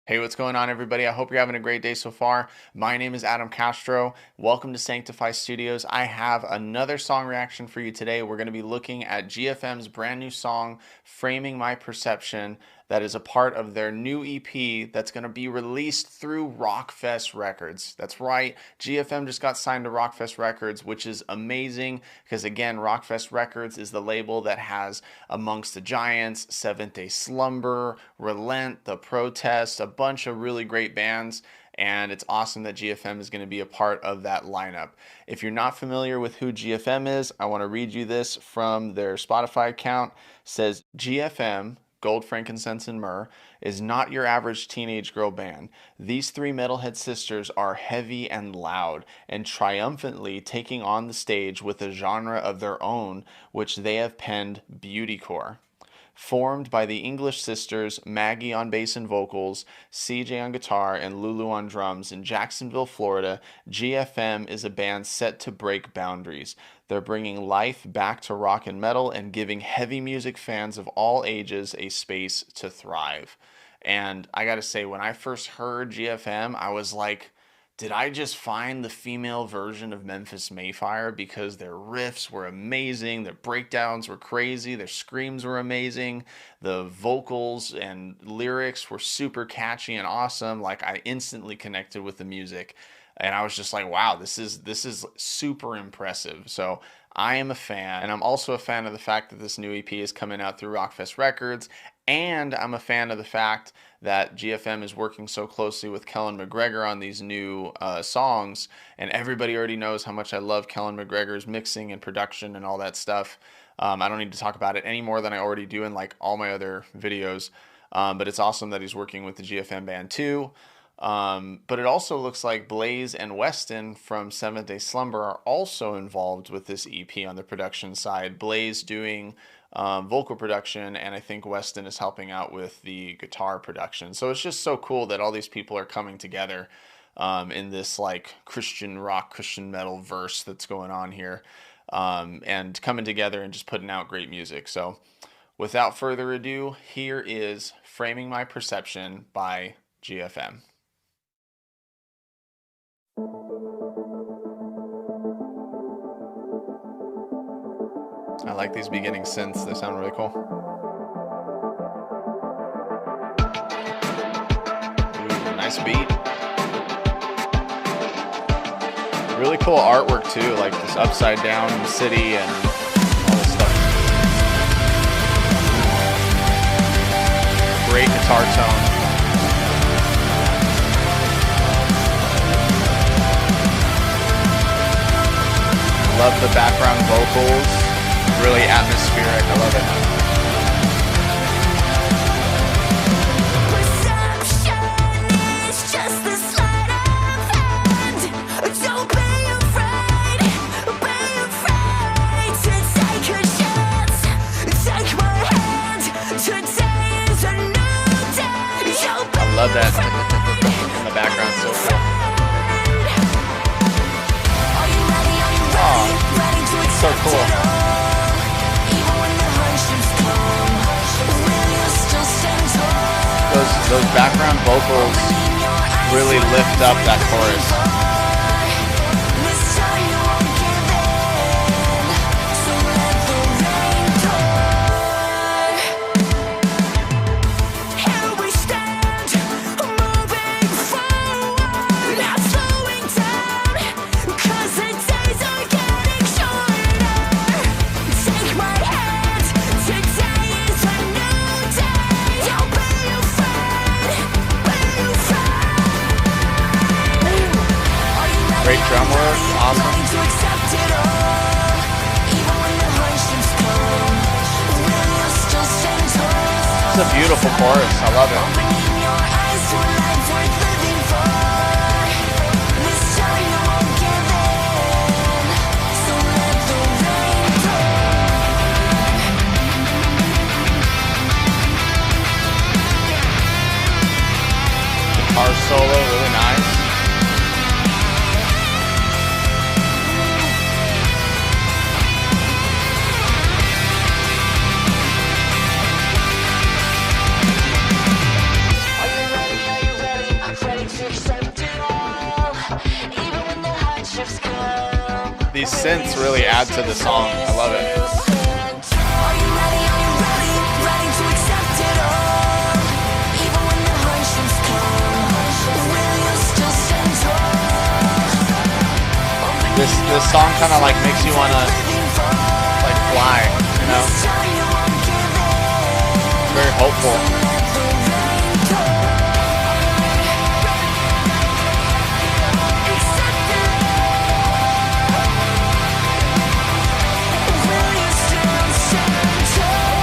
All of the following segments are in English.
Hey, what's going on, everybody? I hope you're having a great day so far. My name is Adam Castro. Welcome to Sanctify Studios. I have another song reaction for you today. We're going to be looking at GFM's brand new song, Framing My Perception, that is a part of their new EP that's going to be released through Rockfest Records. That's right, GFM just got signed to Rockfest Records, which is amazing because, again, Rockfest Records is the label that has Amongst the Giants, Seventh Day Slumber, Relent, The Protest, a bunch of really great bands, and it's awesome that GFM is going to be a part of that lineup. If you're not familiar with who GFM is, I want to read you this from their Spotify account. It says, GFM, Gold, Frankincense, and Myrrh, is not your average teenage girl band. These three metalhead sisters are heavy and loud, and triumphantly taking on the stage with a genre of their own, which they have penned Beautycore. Formed by the English sisters Maggie on bass and vocals, CJ on guitar, and Lulu on drums in Jacksonville, Florida, GFM is a band set to break boundaries. They're bringing life back to rock and metal and giving heavy music fans of all ages a space to thrive. And I gotta say, when I first heard GFM, I was like, did I just find the female version of Memphis Mayfire? Because their riffs were amazing, their breakdowns were crazy, their screams were amazing, the vocals and lyrics were super catchy and awesome. Like, I instantly connected with the music, and I was just like, wow, this is super impressive. So I am a fan, and I'm also a fan of the fact that this new EP is coming out through Rockfest Records, and I'm a fan of the fact that GFM is working so closely with Kellen McGregor on these new songs, and everybody already knows how much I love Kellen McGregor's mixing and production and all that stuff. I don't need to talk about it any more than I already do in like all my other videos, but it's awesome that he's working with the GFM band too. But it also looks like Blaze and Weston from Seventh Day Slumber are also involved with this EP on the production side. Blaze doing vocal production, and I think Weston is helping out with the guitar production. So it's just so cool that all these people are coming together in this like Christian rock, Christian metal verse that's going on here, and coming together and just putting out great music. So without further ado, here is Framing My Perception by GFM. I like these beginning synths, they sound really cool. Ooh, nice beat. Really cool artwork too, like this upside down city and all this stuff. Great guitar tone. Love the background vocals. Really atmospheric. I love it. I love that in the background. So cool. Oh, so cool. Those background vocals really lift up that chorus. Great drum work, awesome. It's a beautiful chorus, I love it. Guitar solo, really nice. These synths really add to the song. I love it. Are you ready? Are you ready? Ready to accept it all? Even when the hardships come, will you still stand tall? Open This song kind of like makes you want to like fly, you know? this time you won't give in. Very hopeful. Let the rain pour. Accept it all. Will you still stand tall?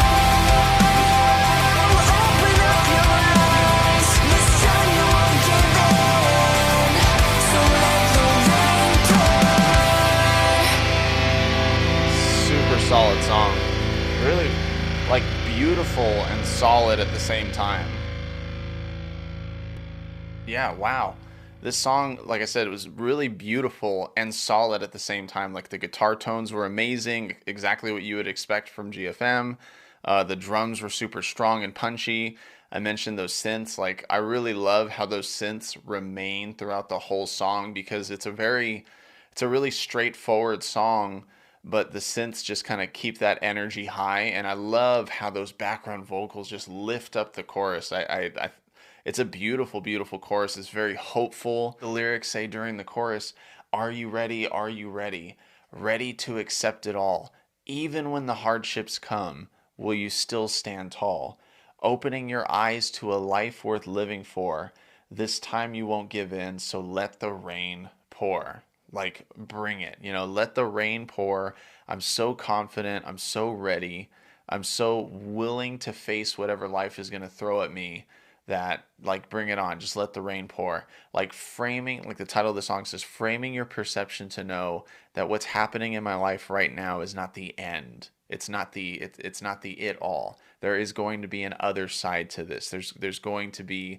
Open up your eyes. This time you won't give in. So let the rain pour. Super solid song. Really like beautiful and solid at the same time. Yeah, wow. This song, like I said, it was really beautiful and solid at the same time. Like the guitar tones were amazing, exactly what you would expect from GFM. The drums were super strong and punchy. I mentioned those synths. Like I really love how those synths remain throughout the whole song because it's a really straightforward song, but the synths just kind of keep that energy high. And I love how those background vocals just lift up the chorus. It's a beautiful, beautiful chorus. It's very hopeful. The lyrics say during the chorus, "Are you ready? Are you ready? Ready to accept it all? Even when the hardships come, will you still stand tall? Opening your eyes to a life worth living for. This time you won't give in, so let the rain pour." Like, bring it, let the rain pour. I'm so confident. I'm so ready. I'm so willing to face whatever life is going to throw at me that, like, bring it on. Just let the rain pour. Like, framing, like the title of the song says, framing your perception to know that what's happening in my life right now is not the end. It's not the it all. There is going to be an other side to this. There's going to be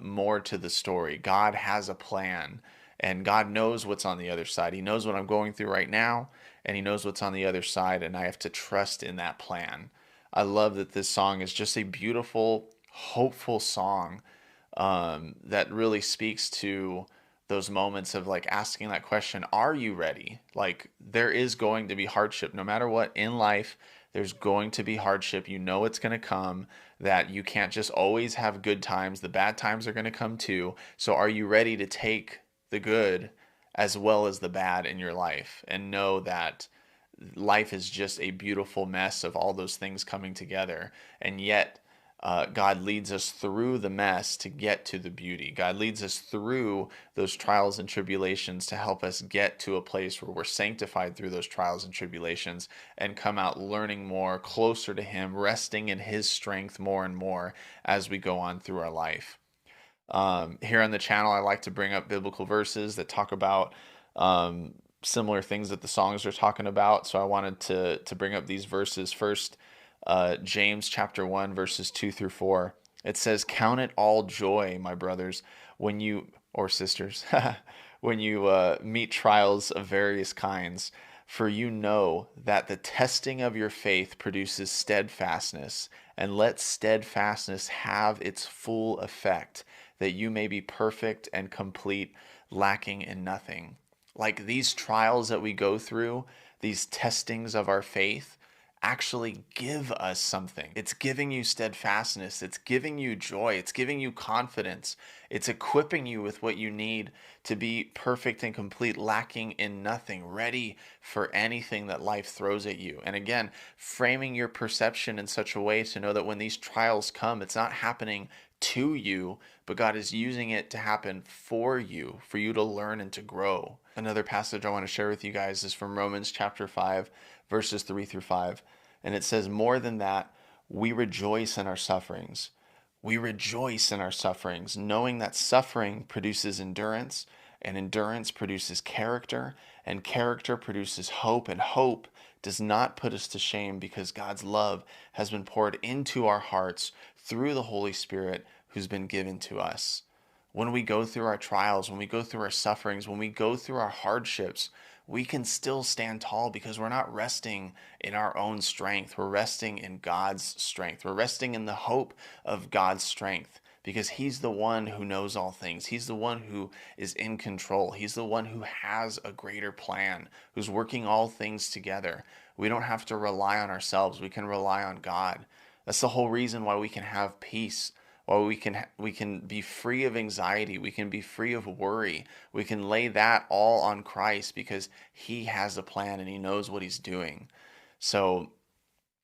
more to the story. God has a plan. And God knows what's on the other side. He knows what I'm going through right now, and He knows what's on the other side, and I have to trust in that plan. I love that this song is just a beautiful, hopeful song that really speaks to those moments of like asking that question, are you ready? Like there is going to be hardship. No matter what in life, there's going to be hardship. You know it's going to come, that you can't just always have good times. The bad times are going to come too. So are you ready to take the good as well as the bad in your life and know that life is just a beautiful mess of all those things coming together, and yet God leads us through the mess to get to the beauty. God leads us through those trials and tribulations to help us get to a place where we're sanctified through those trials and tribulations and come out learning more, closer to Him, resting in His strength more and more as we go on through our life. Here on the channel, I like to bring up biblical verses that talk about similar things that the songs are talking about. So I wanted to bring up these verses first. James chapter 1, verses 2 through 4. It says, "Count it all joy, my brothers, when you, or sisters, when you meet trials of various kinds. For you know that the testing of your faith produces steadfastness, and let steadfastness have its full effect, that you may be perfect and complete, lacking in nothing." Like these trials that we go through, these testings of our faith, actually give us something. It's giving you steadfastness. It's giving you joy. It's giving you confidence. It's equipping you with what you need to be perfect and complete, lacking in nothing, ready for anything that life throws at you. And again, framing your perception in such a way to know that when these trials come, it's not happening to you, but God is using it to happen for you to learn and to grow. Another passage I want to share with you guys is from Romans chapter 5, verses 3 through 5. And it says, "More than that, we rejoice in our sufferings. We rejoice in our sufferings, knowing that suffering produces endurance, and endurance produces character, and character produces hope, and hope does not put us to shame, because God's love has been poured into our hearts through the Holy Spirit who's been given to us." When we go through our trials, when we go through our sufferings, when we go through our hardships, we can still stand tall because we're not resting in our own strength. We're resting in God's strength. We're resting in the hope of God's strength, because he's the one who knows all things. He's the one who is in control. He's the one who has a greater plan, who's working all things together. We don't have to rely on ourselves. We can rely on God. That's the whole reason why we can have peace, why we can be free of anxiety, we can be free of worry. We can lay that all on Christ because he has a plan and he knows what he's doing. So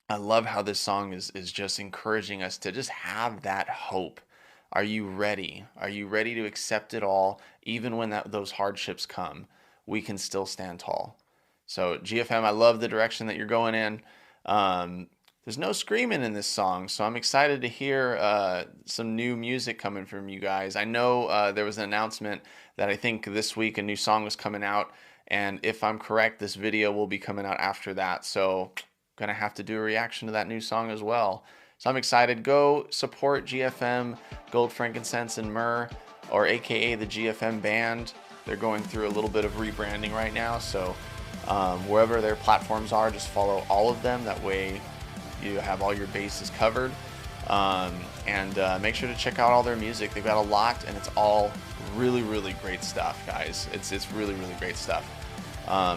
I love how this song is just encouraging us to just have that hope. Are you ready? Are you ready to accept it all, even when those hardships come? We can still stand tall. So GFM, I love the direction that you're going in. There's no screaming in this song, so I'm excited to hear some new music coming from you guys. I know there was an announcement that I think this week a new song was coming out, and if I'm correct, this video will be coming out after that. So going to have to do a reaction to that new song as well. So I'm excited. Go support GFM, Gold, Frankincense, and Myrrh, or AKA the GFM band. They're going through a little bit of rebranding right now, so wherever their platforms are, just follow all of them. That way you have all your bases covered. And make sure to check out all their music. They've got a lot, and it's all really, really great stuff, guys. It's really, really great stuff.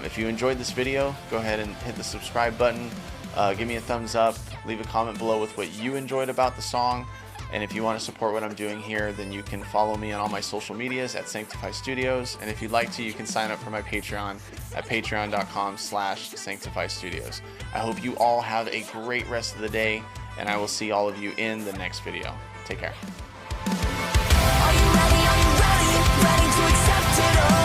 If you enjoyed this video, go ahead and hit the subscribe button. Give me a thumbs up. Leave a comment below with what you enjoyed about the song. And if you want to support what I'm doing here, then you can follow me on all my social medias at Sanctify Studios. And if you'd like to, you can sign up for my Patreon at patreon.com/Sanctify Studios. I hope you all have a great rest of the day, and I will see all of you in the next video. Take care. Are you ready? Are you ready? Ready to accept it all?